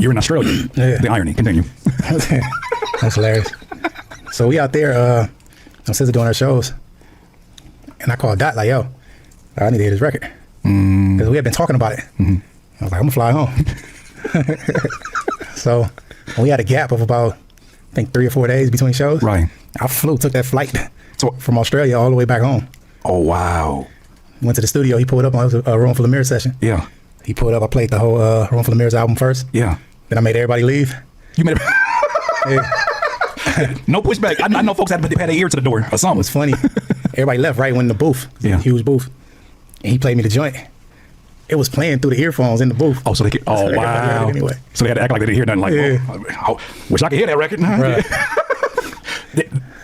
You're in Australia. Yeah. The irony. Continue. That's hilarious. So we out there, I'm still doing our shows, and I called Dot like, yo, I need to hear this record. Because we had been talking about it. I was like, I'm gonna fly home. So we had a gap of about, I think 3 or 4 days between shows. Right. I took that flight from Australia all the way back home. Oh, wow. Went to the studio, he pulled up on a Room Full of Mirrors session. Yeah. He pulled up, I played the whole Room Full of Mirrors album first. Yeah. Then I made everybody leave. You made it. Yeah. No pushback. I know folks had their ear to the door or something. It was funny. Everybody left right when the booth. Yeah. Huge booth. And he played me the joint. It was playing through the earphones in the booth. Oh, so they could, oh, wow. Anyway. So they had to act like they didn't hear nothing. Like, Yeah. oh, wish I could hear that record. Right.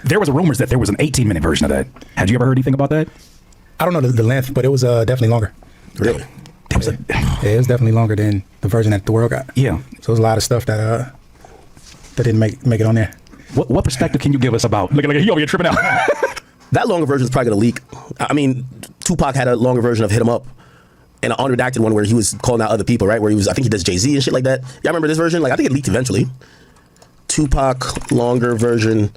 There was rumors that there was an 18-minute version of that. Had you ever heard anything about that? I don't know the length, but it was definitely longer. Really? It was it was definitely longer than the version that the world got. Yeah. So it was a lot of stuff that didn't make it on there. What perspective can you give us about? Look, he over here tripping out. That longer version is probably gonna leak. I mean, Tupac had a longer version of "Hit 'Em Up," and an unredacted one where he was calling out other people, right? Where I think he does Jay-Z and shit like that. Y'all remember this version? Like, I think it leaked eventually. Tupac longer version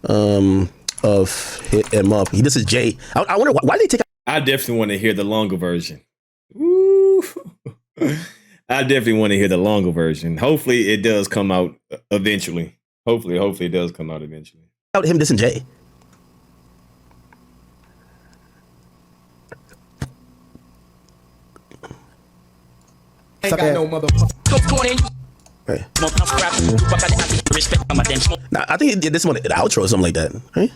of "Hit 'Em Up." This is Jay. I wonder why did they take. I definitely want to hear the longer version. Ooh. I definitely want to hear the longer version. Hopefully, it does come out eventually. Hopefully, it does come out eventually. Out him dissing Jay. Ain't got no motherfucker. Right. Nah, I think this one, the outro or something like that, right?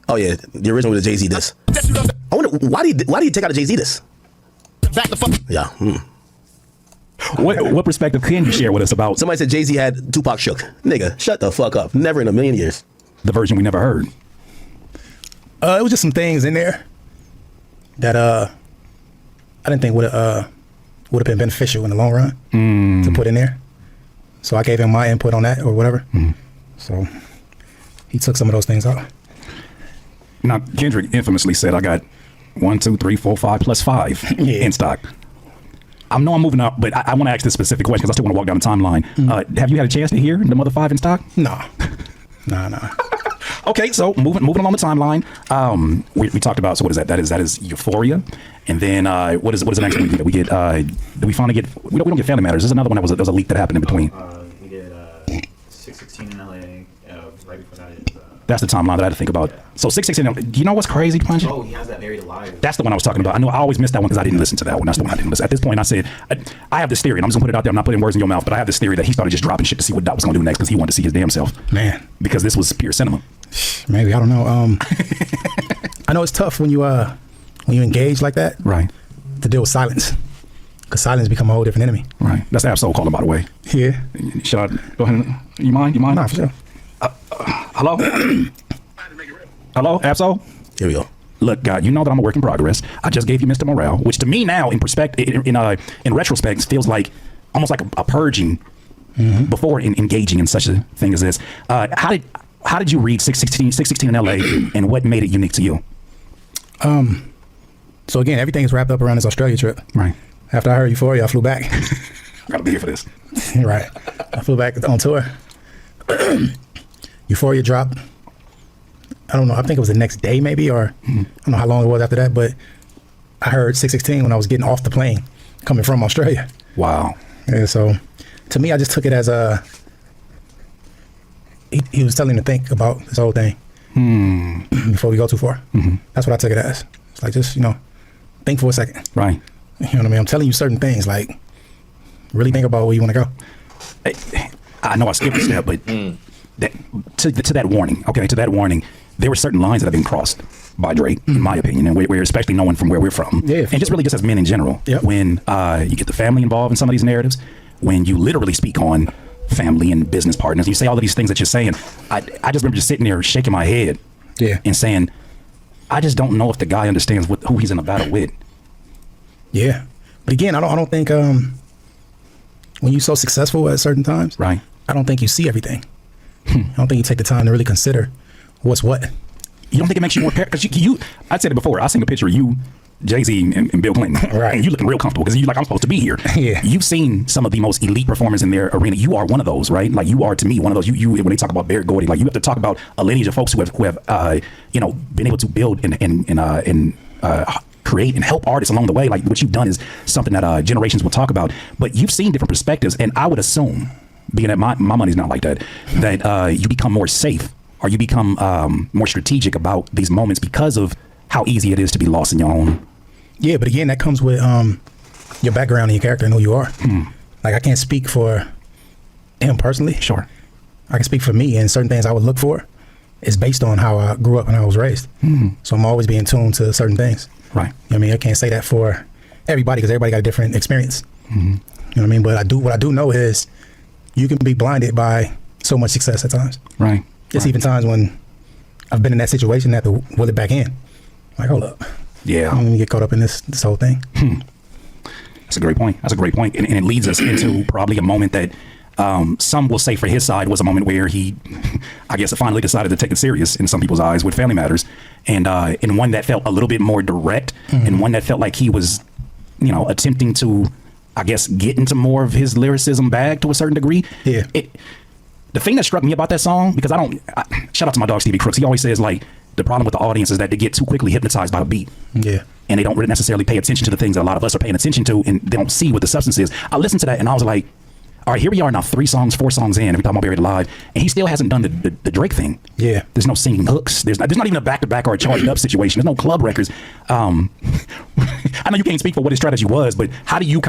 Oh yeah, the original with the Jay-Z diss. I wonder why did he take out a Jay-Z diss? Yeah. What perspective can you share with us about Somebody said Jay-Z had Tupac shook. Nigga, shut the fuck up. Never in a million years. the version we never heard? It was just some things in there that I didn't think would have been beneficial in the long run to put in there. So I gave him my input on that or whatever. So he took some of those things out. Now, Kendrick infamously said, I got 1, 2, 3, 4, 5 plus 5 in stock. I know I'm moving up, but I want to ask this specific question because I still want to walk down the timeline. Have you had a chance to hear the mother 5 in stock? Nah. Okay, so moving along the timeline, we talked about, so what is that? That is Euphoria, and then what is the next one that we get? Did we finally get? We don't get Family Matters. There's another one that was a leak that happened in between. We did 616 in LA. Right before that is. That's the timeline that I had to think about. So 616. Do you know what's crazy, Punch? Oh, he has that Buried Alive. That's the one I was talking about. I know I always missed that one because I didn't listen to that one. That's the one I didn't listen. At this point, I said I have this theory, and I'm just gonna put it out there. I'm not putting words in your mouth, but I have this theory that he started just dropping shit to see what Dot was gonna do next because he wanted to see his damn self. Man, because this was pure cinema. Maybe, I don't know. I know it's tough when you engage like that, right? To deal with silence, because silence become a whole different enemy. Right. That's Absol calling, by the way. Yeah. Should I go ahead? You mind? Nah, for sure. Hello. Hello, Absol. Here we go. Look, God, you know that I'm a work in progress. I just gave you Mr. Morale, which to me now, in perspective, in retrospect, feels like almost like a purging before engaging in such a thing as this. How did you read 616 in LA, and what made it unique to you? So again, everything is wrapped up around this Australia trip. Right. After I heard Euphoria, I flew back. I gotta be here for this. Right. I flew back on tour. Euphoria dropped. I don't know. I think it was the next day, maybe, or I don't know how long it was after that. But I heard 616 when I was getting off the plane, coming from Australia. Wow. Yeah. So, to me, I just took it as he was telling me to think about this whole thing before we go too far. That's what I took it as. It's like, just, think for a second. Right. You know what I mean? I'm telling you certain things, like, really think about where you want to go. I know I skipped a step, but to that warning, there were certain lines that have been crossed by Drake, in my opinion, and we're especially knowing from where we're from, and just really just as men in general. Yep. When you get the family involved in some of these narratives, when you literally speak on family and business partners, you say all of these things that you're saying. I just remember just sitting there shaking my head, and saying, I just don't know if the guy understands who he's in a battle with. Yeah, but again, I don't think when you're so successful at certain times, right? I don't think you see everything. I don't think you take the time to really consider what's what. You don't think it makes you more because you I said it before. I seen a picture of you Jay-Z and Bill Clinton. Right. And you looking real comfortable because you like, I'm supposed to be here. Yeah. You've seen some of the most elite performers in their arena. You are one of those, right? Like you are to me one of those. You when they talk about Barrett Gordy, like you have to talk about a lineage of folks who have been able to build and create and help artists along the way. Like what you've done is something that generations will talk about. But you've seen different perspectives, and I would assume, being that my money's not like that, that you become more safe or you become more strategic about these moments because of how easy it is to be lost in your own. Yeah, but again, that comes with your background and your character and who you are. Like I can't speak for him personally. Sure. I can speak for me, and certain things I would look for is based on how I grew up and how I was raised. So I'm always being tuned to certain things. Right. You know what I mean? I can't say that for everybody because everybody got a different experience. You know what I mean? But what I do know is you can be blinded by so much success at times. Right. It's even times when I've been in that situation that to will it back in. Like, hold up. Yeah. I don't even get caught up in this whole thing. That's a great point. That's a great point. And it leads us into probably a moment that some will say for his side was a moment where he, I guess, finally decided to take it serious in some people's eyes with Family Matters. And one that felt a little bit more direct and one that felt like he was, attempting to, I guess, get into more of his lyricism bag to a certain degree. Yeah. The thing that struck me about that song, because shout out to my dog Stevie Crooks. He always says like, the problem with the audience is that they get too quickly hypnotized by a beat. Yeah. And they don't really necessarily pay attention to the things that a lot of us are paying attention to, and they don't see what the substance is. I listened to that and I was like, all right, here we are now 4 songs in, and we're talking about Buried Alive, and he still hasn't done the Drake thing. Yeah. There's no singing hooks. There's not even a back-to-back or a charged up situation. There's no club records. I know you can't speak for what his strategy was, but how do you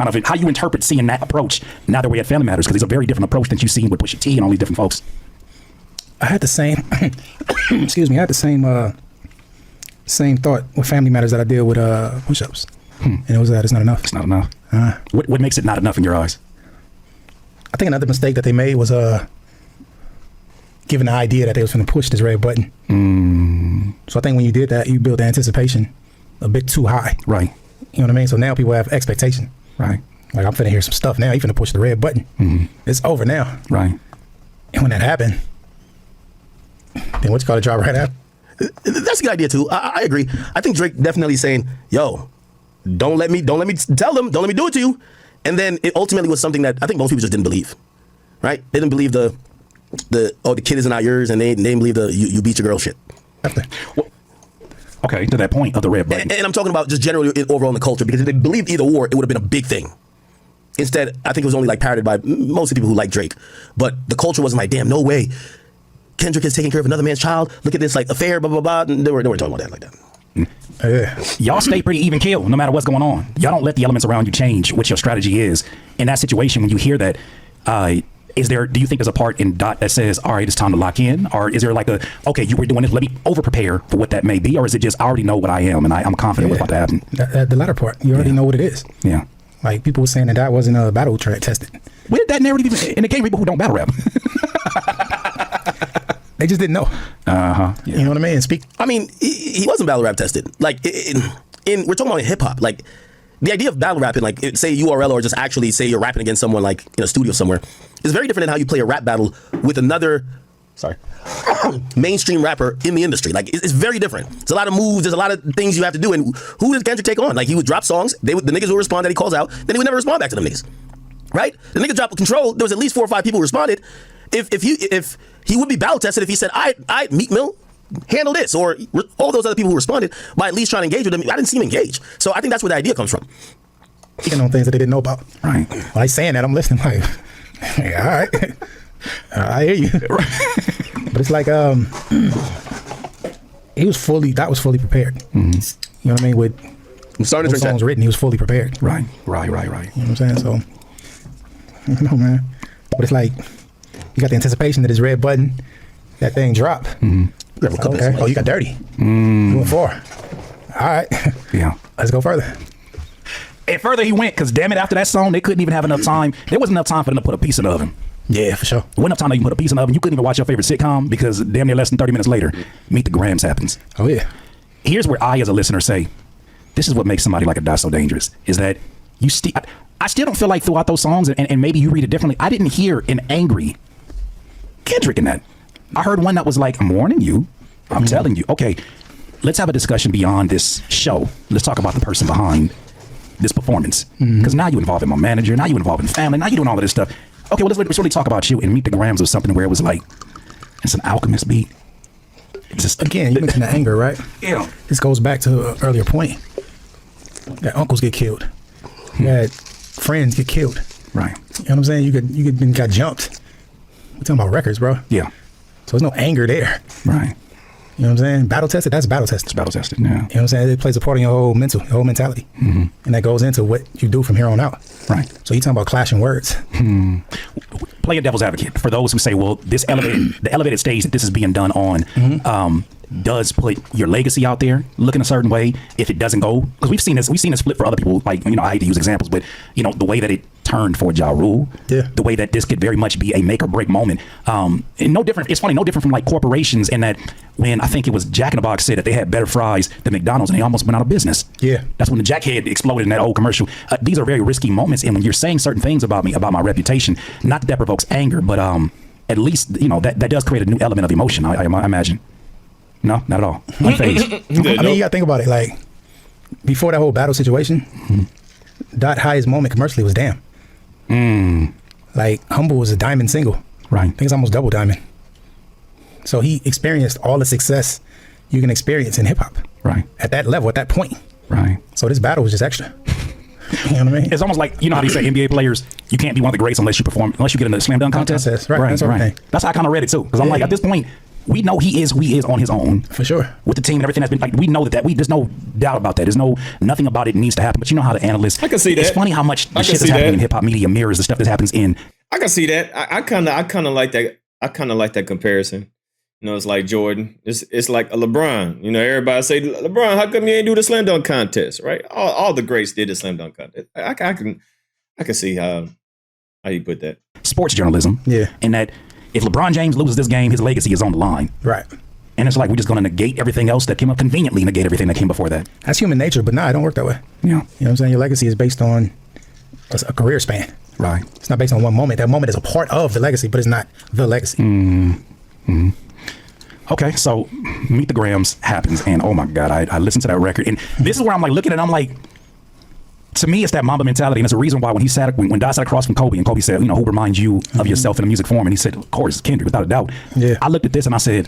interpret seeing that approach now that we're at Family Matters? Because it's a very different approach than you've seen with Pusha T and all these different folks. I had the same, excuse me, I had the same thought with Family Matters that I did with push-ups. And it was that it's not enough. It's not enough. What makes it not enough in your eyes? I think another mistake that they made was giving the idea that they was going to push this red button. So I think when you did that, you built the anticipation a bit too high. Right. You know what I mean? So now people have expectation. Right. Like, I'm finna hear some stuff now. You finna push the red button. It's over now. Right. And when that happened, then what you call it, drop right after? That's a good idea too. I agree. I think Drake definitely saying, "Yo, don't let me tell them, don't let me do it to you." And then it ultimately was something that I think most people just didn't believe, right? They didn't believe the kid is not yours, and they didn't believe the you beat your girl shit. Well, okay, to that point of the red button. And I'm talking about just generally overall in the culture, because if they believed either or, it would have been a big thing. Instead, I think it was only like parroted by most of the people who like Drake. But the culture wasn't like, damn, no way. Kendrick is taking care of another man's child. Look at this like affair, blah, blah, blah. And they weren't talking about that like that. Y'all stay pretty even keel no matter what's going on. Y'all don't let the elements around you change what your strategy is. In that situation, when you hear that, do you think there's a part in Dot that says, all right, it's time to lock in? Or is there like okay, you were doing this, let me over prepare for what that may be? Or is it just, I already know what I am and I'm confident what's about to happen? The latter part, you already know what it is. Yeah. Like people were saying that wasn't a battle track tested. Where did that narrative even, and it came from people who don't battle rap. They just didn't know. Yeah. You know what I mean? I mean, he wasn't battle rap tested. Like, we're talking about hip hop. Like, the idea of battle rapping, like, say URL or just actually say you're rapping against someone like in a studio somewhere, is very different than how you play a rap battle with another, mainstream rapper in the industry. Like, it's very different. There's a lot of moves. There's a lot of things you have to do. And who does Kendrick take on? Like, he would drop songs. The niggas would respond that he calls out. Then he would never respond back to them niggas. Right? The nigga dropped Control. There was at least 4 or 5 people who responded. If he would be battle tested if he said, I Meek Mill, handle this, or all those other people who responded by at least trying to engage with him. I didn't see him engage. So I think that's where the idea comes from. Speaking on things that they didn't know about. Right. Like saying that, I'm listening like, all right, I hear you. But it's like, Dot was fully prepared. You know what I mean? With songs written, he was fully prepared. Right. You know what I'm saying? So, I don't know, man. But it's like, you got the anticipation that this red button, that thing drop. Okay. Oh, you got dirty. You went 4. All right. Yeah. Let's go further. And further he went, because damn it, after that song, they couldn't even have enough time. There wasn't enough time for them to put a piece in the oven. Yeah, for sure. There wasn't enough time to even put a piece in the oven. You couldn't even watch your favorite sitcom because damn near less than 30 minutes later, Meet the Grahams happens. Oh, yeah. Here's where I, as a listener, say, this is what makes somebody like a Dot so dangerous, is that you I still don't feel like throughout those songs, and maybe you read it differently, I didn't hear an angry Kendrick in that. I heard one that was like, I'm warning you. I'm telling you. Okay, let's have a discussion beyond this show. Let's talk about the person behind this performance. Because now you involve in my manager, now you involve in family, now you're doing all of this stuff. Okay, well, let's really talk about you and Meet the Grams or something where it was like, it's an Alchemist beat. Just, Again, you mentioned the anger, right? Yeah. This goes back to an earlier point. That uncles get killed. That friends get killed. Right. You know what I'm saying? You got jumped. We're talking about records, bro. Yeah. So there's no anger there. Right. You know what I'm saying? Battle tested, that's battle tested. It's battle tested, yeah. You know what I'm saying? It plays a part in your whole mentality. And that goes into what you do from here on out. Right. So you're talking about clashing words. Play a devil's advocate for those who say, well, the elevated stage that this is being done on does put your legacy out there, look in a certain way. If it doesn't go, because we've seen this flip for other people. Like, I hate to use examples, but the way that it turned for Ja Rule, the way that this could very much be a make or break moment. And no different. It's funny, no different from like corporations in that when I think it was Jack in the Box said that they had better fries than McDonald's and they almost went out of business. Yeah, that's when the Jackhead exploded in that old commercial. These are very risky moments, and when you're saying certain things about me, about my reputation, not that provokes anger, but at least that does create a new element of emotion. I imagine. No, not at all. Unfazed. I mean, you gotta think about it. Like before that whole battle situation, Dot highest moment commercially was Damn. Like Humble was a diamond single. Right. I think it's almost double diamond. So he experienced all the success you can experience in hip hop. Right. At that level, at that point. Right. So this battle was just extra. You know what I mean? It's almost like, how they say NBA players, you can't be one of the greats unless you get in the slam dunk contest. Right. That's right. That's how I kind of read it too. Because I'm like, at this point, we know he is who he is on his own. For sure. With the team and everything that's been, like, we know that there's no doubt about that. There's nothing about it needs to happen. But you know how the analysts, I can see that. It's funny how much the shit that's happening in hip hop media mirrors the stuff that happens in. I can see that. I kind of like that. I kind of like that comparison. It's like Jordan. It's like a LeBron. Everybody say, LeBron, how come you ain't do the slam dunk contest, right? All the greats did the slam dunk contest. I can see how you put that. Sports journalism. Yeah. And that if LeBron James loses this game, his legacy is on the line. Right. And it's like we're just going to negate everything else that came up, conveniently negate everything that came before that. That's human nature, but nah, it don't work that way. Yeah. You know what I'm saying? Your legacy is based on a career span. Right. It's not based on one moment. That moment is a part of the legacy, but it's not the legacy. Okay, so Meet the Grams happens, and oh my God, I listened to that record, and this is where I'm like looking at it, I'm like, to me, it's that Mamba mentality, and it's a reason why when Dot sat across from Kobe, and Kobe said, who reminds you of yourself in a music form, and he said, of course, Kendrick, without a doubt. Yeah. I looked at this and I said,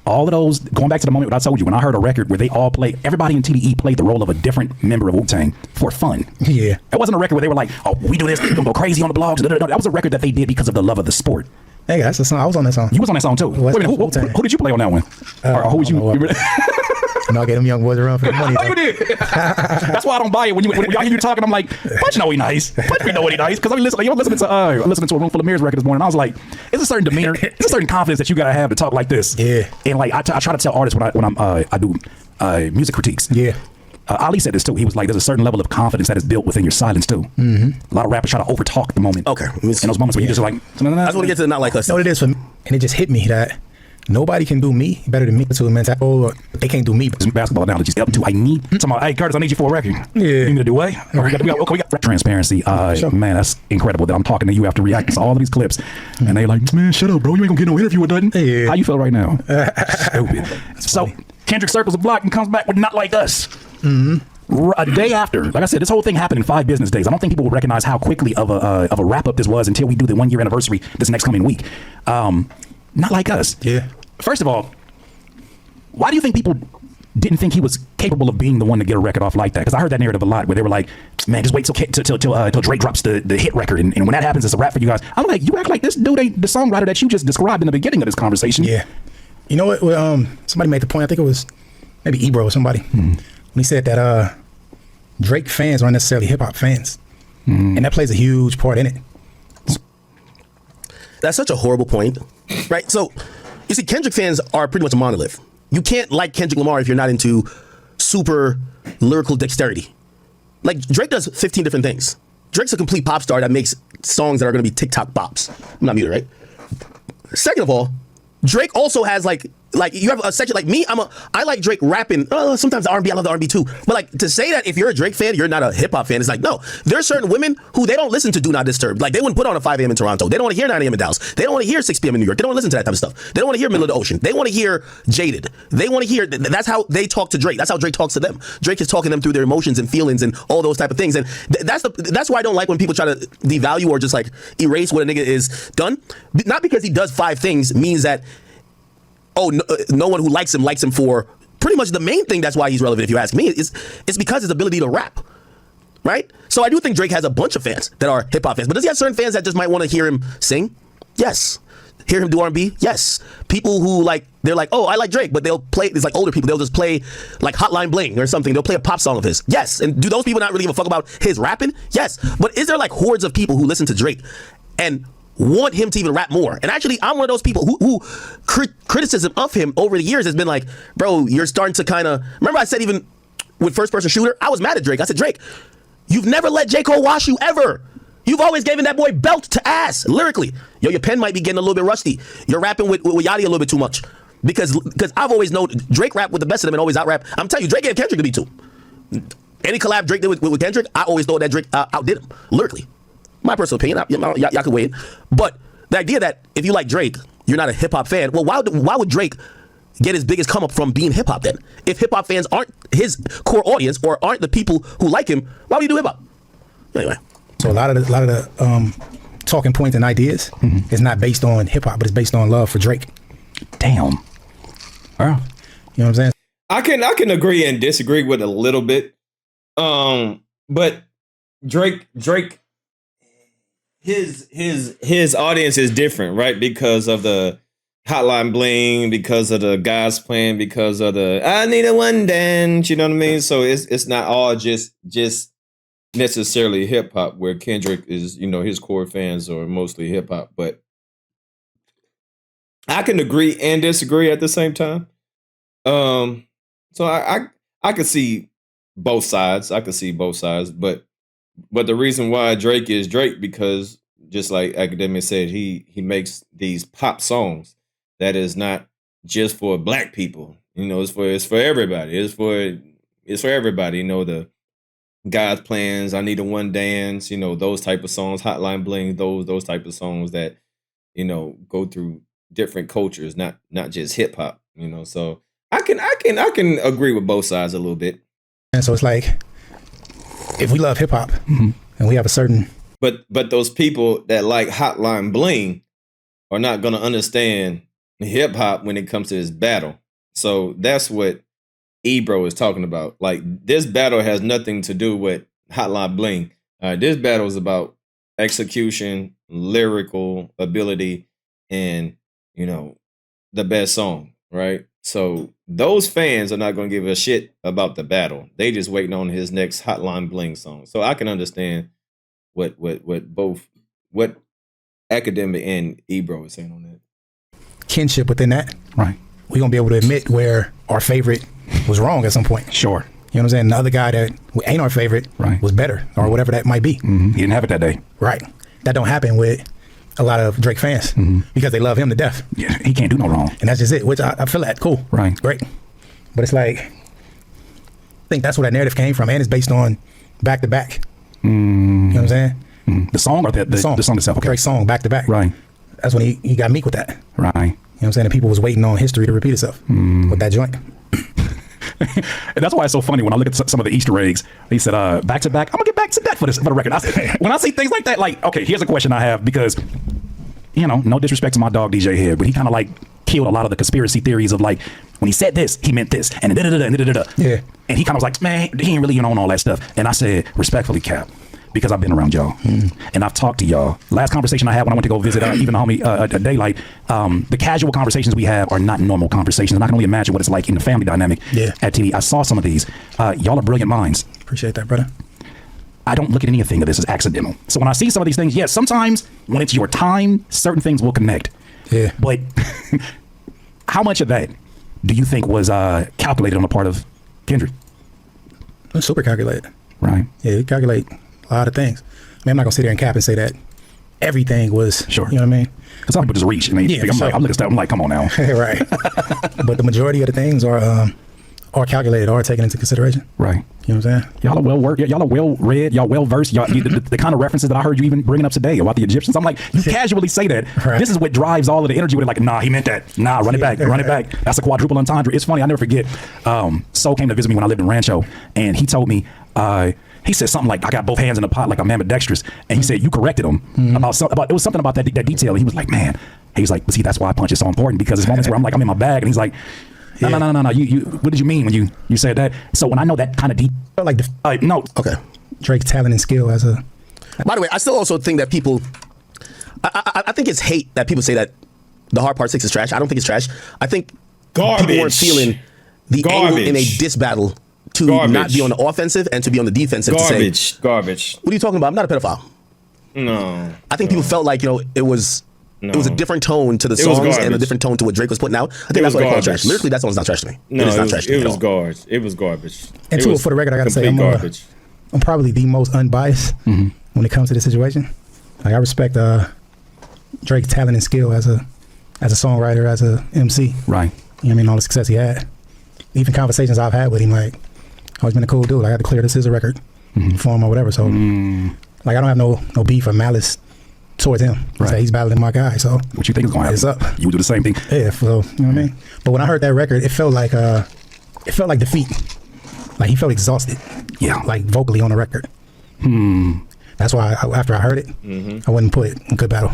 all of those, going back to the moment when I told you, when I heard a record where they all played, everybody in TDE played the role of a different member of Wu-Tang for fun. Yeah. It wasn't a record where they were like, oh, we do this, we're gonna go crazy on the blogs. No, that was a record that they did because of the love of the sport. Hey, that's the song. I was on that song. You was on that song too. Wait a minute, who did you play on that one? Or who was you? I get them young boys around for the money. Oh, you did. That's why I don't buy it when y'all hear you talking. I'm like, Punch know he nice. Punch me know he nice. Because I'm listening to a Room Full of Mirrors record this morning. I was like, it's a certain demeanor, it's a certain confidence that you gotta have to talk like this. Yeah. And like I try to tell artists when I do music critiques. Yeah. Ali said this too. He was like, there's a certain level of confidence that is built within your silence too. A lot of rappers try to overtalk the moment. Okay. In those moments where you just like, I just want to get to the not like us. You know what it is for me? And it just hit me that nobody can do me better than me to a mentality, or they can't do me. Basketball analogies. Up to I need. Hey Curtis, I need you for a record. Yeah. You need to do what? We got transparency. Sure. Man, that's incredible that I'm talking to you after reacting to all of these clips, and they like, man, shut up, bro. You ain't gonna get no interview with nothing. Yeah. How you feel right now? Stupid. So Kendrick circles the block and comes back with Not Like Us. A day after, like I said, this whole thing happened in 5 business days. I don't think people will recognize how quickly of a wrap up this was until we do the 1-year anniversary this next coming week. Not Like Us. Yeah. First of all, why do you think people didn't think he was capable of being the one to get a record off like that? Because I heard that narrative a lot where they were like, man, just wait till Drake drops the hit record, and when that happens, it's a wrap for you guys. I'm like, you act like this dude ain't the songwriter that you just described in the beginning of this conversation. Yeah. You know what? Somebody made the point. I think it was maybe Ebro or somebody. When he said that Drake fans aren't necessarily hip hop fans, and that plays a huge part in it. That's such a horrible point, right? So, you see, Kendrick fans are pretty much a monolith. You can't like Kendrick Lamar if you're not into super lyrical dexterity. Like, Drake does 15 different things. Drake's a complete pop star that makes songs that are going to be TikTok bops. I'm not muted, right? Second of all, Drake also has like like you have a section like me. I like Drake rapping. Sometimes the R&B, I love the R&B too. But like to say that if you're a Drake fan, you're not a hip hop fan. It's like no. There's certain women who they don't listen to Do Not Disturb. Like they wouldn't put on a 5 a.m. in Toronto. They don't want to hear 9 a.m. in Dallas. They don't want to hear 6 p.m. in New York. They don't want to listen to that type of stuff. They don't want to hear Middle of the Ocean. They want to hear Jaded. They want to hear. That's how they talk to Drake. That's how Drake talks to them. Drake is talking them through their emotions and feelings and all those type of things. And that's why I don't like when people try to devalue or just like erase what a nigga is done. Not because he does 5 things means that no one who likes him for pretty much the main thing. That's why he's relevant. If you ask me, it's because his ability to rap. Right? So I do think Drake has a bunch of fans that are hip hop fans. But does he have certain fans that just might want to hear him sing? Yes. Hear him do R&B? Yes. People who they're like, oh, I like Drake, but they'll play, it's like older people, they'll just play like Hotline Bling or something. They'll play a pop song of his. Yes. And do those people not really give a fuck about his rapping? Yes. But is there like hordes of people who listen to Drake and want him to even rap more? And actually, I'm one of those people who criticism of him over the years has been like, bro, you're starting to kind of, remember I said even with First Person Shooter, I was mad at Drake. I said, Drake, you've never let J. Cole wash you ever. You've always given that boy belt to ass lyrically. Yo, your pen might be getting a little bit rusty. You're rapping with Yachty a little bit too much. Because I've always known Drake rap with the best of them and always out rap. I'm telling you, Drake gave Kendrick a beat too. Any collab Drake did with Kendrick, I always thought that Drake outdid him lyrically. My personal opinion, y'all can weigh it. But the idea that if you like Drake, you're not a hip hop fan. Well, why would Drake get his biggest come up from being hip hop then? If hip hop fans aren't his core audience or aren't the people who like him, why would he do hip hop? Anyway. So a lot of the talking points and ideas is not based on hip hop, but it's based on love for Drake. Damn. You know what I'm saying? I can agree and disagree with a little bit. But Drake his audience is different, right? Because of the Hotline Bling, because of the God's Plan, because of the I Need a One Dance, you know what I mean? So it's not all just necessarily hip hop, where Kendrick is, his core fans are mostly hip hop. But I can agree and disagree at the same time. So I could see both sides. But the reason why Drake is Drake, because just like Akademiks said, he makes these pop songs that is not just for black people. It's for everybody. It's for everybody. The God's Plans, I Need a One Dance, those type of songs, Hotline Bling, those type of songs that, go through different cultures, not just hip hop, So I can agree with both sides a little bit. And so it's like, if we love hip hop and we have a certain, but those people that like Hotline Bling are not going to understand hip hop when it comes to this battle. So that's what Ebro is talking about. Like, this battle has nothing to do with Hotline Bling. This battle is about execution, lyrical ability, and the best song, right? So those fans are not going to give a shit about the battle. They just waiting on his next Hotline Bling song. So I can understand what Akademiks and Ebro is saying on that. kinship within that. Right. We're gonna be able to admit where our favorite was wrong at some point. Sure. You know what I'm saying? The other guy that ain't our favorite was better, or whatever that might be. He didn't have it that day. Right. That don't happen with a lot of Drake fans because they love him to death. Yeah, he can't do no wrong. And that's just it, which I feel that. Cool. Right. Great. But it's like, I think that's where that narrative came from, and it's based on back to back. You know what I'm saying? The song or the song itself? Okay. Drake's song, back to back. Right. That's when he got meek with that. Right. You know what I'm saying? And people was waiting on history to repeat itself with that joint. And that's why it's so funny when I look at some of the Easter eggs. He said, back to back. I'm gonna get back to that for the record. When I see things like that, like, okay, here's a question I have, because, you know, no disrespect to my dog DJ here, but he kind of like killed a lot of the conspiracy theories of like, when he said this, he meant this, and da-da-da-da, and da-da-da-da. Yeah. And he kind of was like, man, he ain't really on all that stuff. And I said, respectfully, Cap, because I've been around y'all and I've talked to y'all. Last conversation I had when I went to go visit even the homie Daylight, the casual conversations we have are not normal conversations, and I can only imagine what it's like in the family dynamic at TV. I saw some of these. Y'all are brilliant minds. Appreciate that, brother. I don't look at anything of this as accidental. So when I see some of these things, yes, sometimes when it's your time, certain things will connect. Yeah. But how much of that do you think was calculated on the part of Kendrick? Super calculated. Right. Yeah, he calculate a lot of things. I mean, I'm not gonna sit there and cap and say that everything was, Sure. you know what I mean? Because some people just reach. And they, Yeah, I'm sure. like, I'm looking at stuff. I'm like, come on now. Right. But the majority of the things are calculated, are taken into consideration. Right. You know what I'm saying? Y'all are well worked. Y'all are well read. Y'all well versed. Y'all, the kind of references that I heard you even bringing up today about the Egyptians. I'm like, you casually say that. Right. This is what drives all of the energy with it. Like, nah, he meant that. Nah, run it back. Run it back. That's a quadruple entendre. It's funny. I never forget. Soul came to visit me when I lived in Rancho, and he told me, he said something like, I got both hands in the pot like I'm ambidextrous. And he said, you corrected him about it was something about that detail. And he was like, man, he was like, but see, that's why punch is so important, because there's moments where I'm like, I'm in my bag. And he's like, no. You what did you mean when you said that? So when I know that kind of deep, Like no. Okay. Drake's talent and skill as a... By the way, I still also think that people, I think it's hate that people say that the Hard Part 6 is trash. I don't think it's trash. I think Garbage. people weren't feeling the angle in a diss battle to not be on the offensive and to be on the defensive. Garbage. To say, Garbage. what are you talking about? I'm not a pedophile. No. I think people felt like, it was a different tone to the was songs and a garbage. different tone to what Drake was putting out. I think that's was why they call it garbage. trash. Lyrically, that song's not trash to me. No, it is not trash to me it at was all. garbage. It was garbage. And It two, was for the record, I got to say, complete I'm garbage. I'm probably the most unbiased when it comes to this situation. Like, I respect Drake's talent and skill as a songwriter, as a MC. Right. You know what I mean? All the success he had. Even conversations I've had with him, like, always been a cool dude. I got to clear this as a record for him or whatever. So, like, I don't have no beef or malice towards him. Right. So he's battling my guy. So What you think is going to It's happen? up. You would do the same thing. yeah, so you know what I mean. But when I heard that record, it felt like defeat. Like, he felt exhausted. Yeah. Like, vocally on the record. That's why after I heard it, I wouldn't put it in good battle.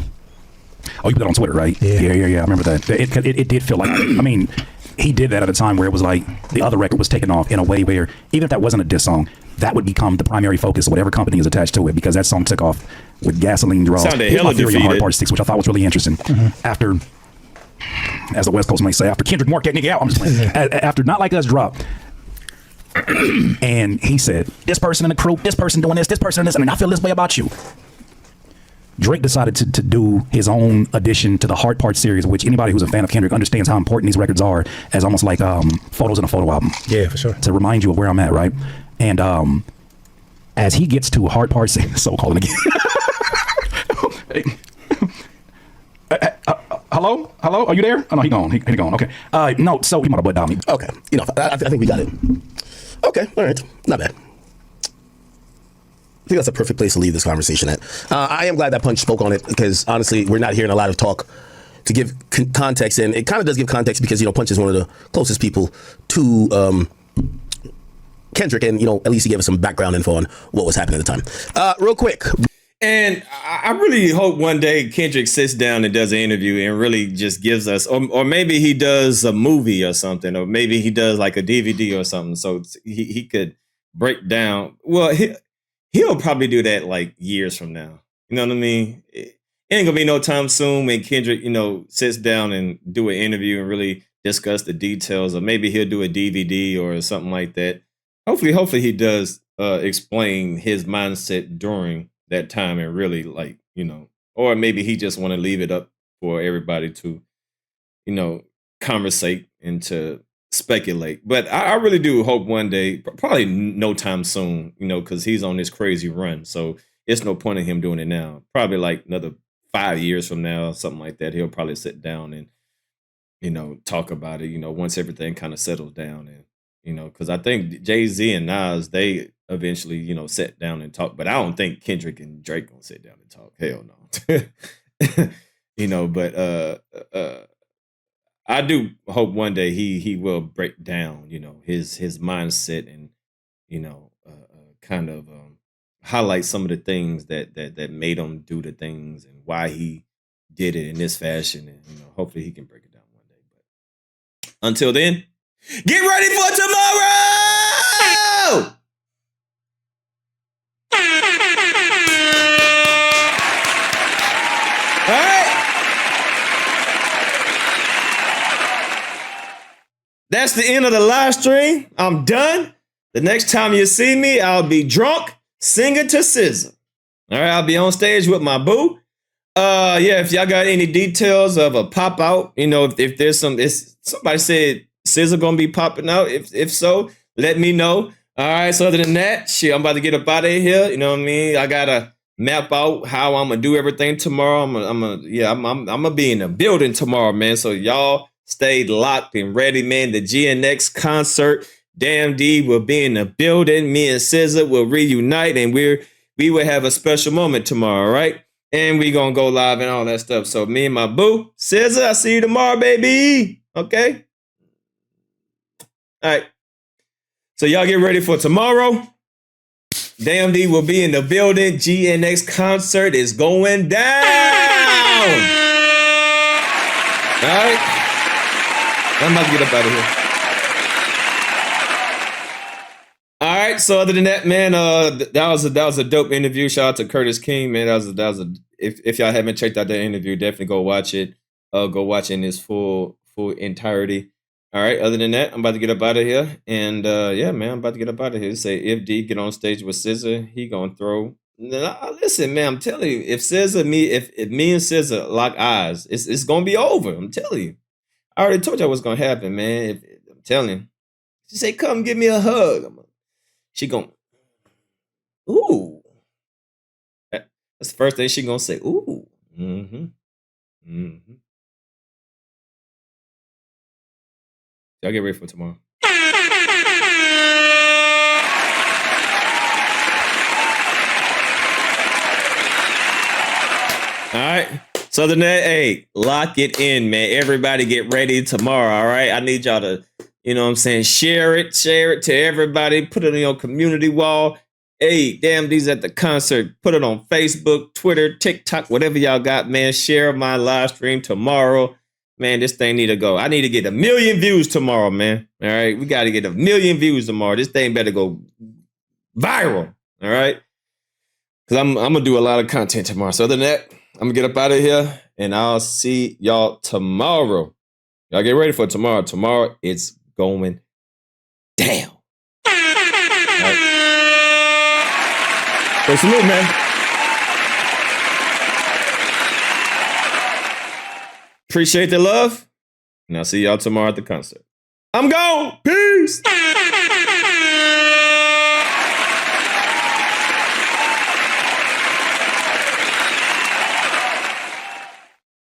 Oh, you put it on Twitter, right? Yeah. I remember that. It did feel like, I mean, he did that at a time where it was like the other record was taken off in a way where even if that wasn't a diss song, that would become the primary focus of whatever company is attached to it, because that song took off with Gasoline Draws. Sounded Here's my hella theory on Hard defeated. Part 6, which I thought was really interesting. After, as the West Coast might say, after Kendrick Mark that nigga out, I'm just playing. After Not Like Us dropped, and he said, this person in the crew, this person doing this person this, and I feel this way about you. Drake decided to do his own addition to the Hard Part series, which anybody who's a fan of Kendrick understands how important these records are, as almost like photos in a photo album. Yeah, for sure. To remind you of where I'm at, right? And as he gets to Hard Part 6, so calling again. Hello? Are you there? Oh, no, he gone. He gone. Okay. No, so he might have butt down me. Okay. I think we got it. Okay. All right. Not bad. I think that's a perfect place to leave this conversation at. I am glad that Punch spoke on it, because honestly, we're not hearing a lot of talk to give context, and it kind of does give context because Punch is one of the closest people to Kendrick, and at least he gave us some background info on what was happening at the time. Real quick. And I really hope one day Kendrick sits down and does an interview and really just gives us, or maybe he does a movie or something, or maybe he does like a DVD or something, so he could break down. Well, he'll probably do that like years from now. You know what I mean? It ain't gonna be no time soon when Kendrick, sits down and do an interview and really discuss the details, or maybe he'll do a DVD or something like that. Hopefully he does explain his mindset during that time, and really or maybe he just want to leave it up for everybody to, conversate and to speculate. But I really do hope one day, probably no time soon, because he's on this crazy run. So it's no point in him doing it now. Probably like another 5 years from now, something like that, he'll probably sit down and, talk about it, once everything kind of settles down. And, because I think Jay-Z and Nas, they eventually, sit down and talk. But I don't think Kendrick and Drake gonna sit down and talk. Hell no. But I do hope one day he will break down, his mindset, and kind of highlight some of the things that made him do the things and why he did it in this fashion, and hopefully he can break it down one day. But until then, get ready for tomorrow. All right. That's the end of the live stream. I'm done. The next time you see me, I'll be drunk, singing to SZA. All right, I'll be on stage with my boo. Yeah, if y'all got any details of a pop out, if there's somebody said SZA gonna be popping out. If so, let me know. All right. So other than that, shit, I'm about to get up out of here. You know what I mean? I gotta map out how I'm gonna do everything tomorrow. I'm gonna be in the building tomorrow, man. So y'all stay locked and ready, man. The GNX concert. Damn D will be in the building. Me and SZA will reunite, and we will have a special moment tomorrow, right? And we gonna go live and all that stuff. So me and my boo, SZA, I see you tomorrow, baby. Okay. All right. So y'all get ready for tomorrow. Damn D will be in the building. GNX concert is going down. All right. I'm about to get up out of here. All right. So other than that, man, that was a dope interview. Shout out to Curtis King, man. That was a if y'all haven't checked out that interview, definitely go watch it. Go watch it in its full entirety. All right. Other than that, I'm about to get up out of here, and yeah, man, I'm about to get up out of here. Say if D get on stage with SZA, he gonna throw. Listen, man, I'm telling you, if me and SZA lock eyes, it's gonna be over. I'm telling you. I already told y'all what's gonna happen, man. I'm telling you. She say, "Come give me a hug." She gonna, ooh. That's the first thing she gonna say. Ooh. Mm-hmm. Mm-hmm. Y'all get ready for tomorrow. All right. So other than that, hey, lock it in, man. Everybody get ready tomorrow, all right? I need y'all to, you know what I'm saying, share it to everybody. Put it on your community wall. Hey, damn, these at the concert. Put it on Facebook, Twitter, TikTok, whatever y'all got, man. Share my live stream tomorrow. Man, this thing need to go. I need to get 1 million views tomorrow, man. All right? We got to get 1 million views tomorrow. This thing better go viral, all right? Because I'm going to do a lot of content tomorrow. So other than that, I'm going to get up out of here, and I'll see y'all tomorrow. Y'all get ready for tomorrow. Tomorrow, it's going down. Right. So salute, man. Appreciate the love, and I'll see y'all tomorrow at the concert. I'm gone. Peace.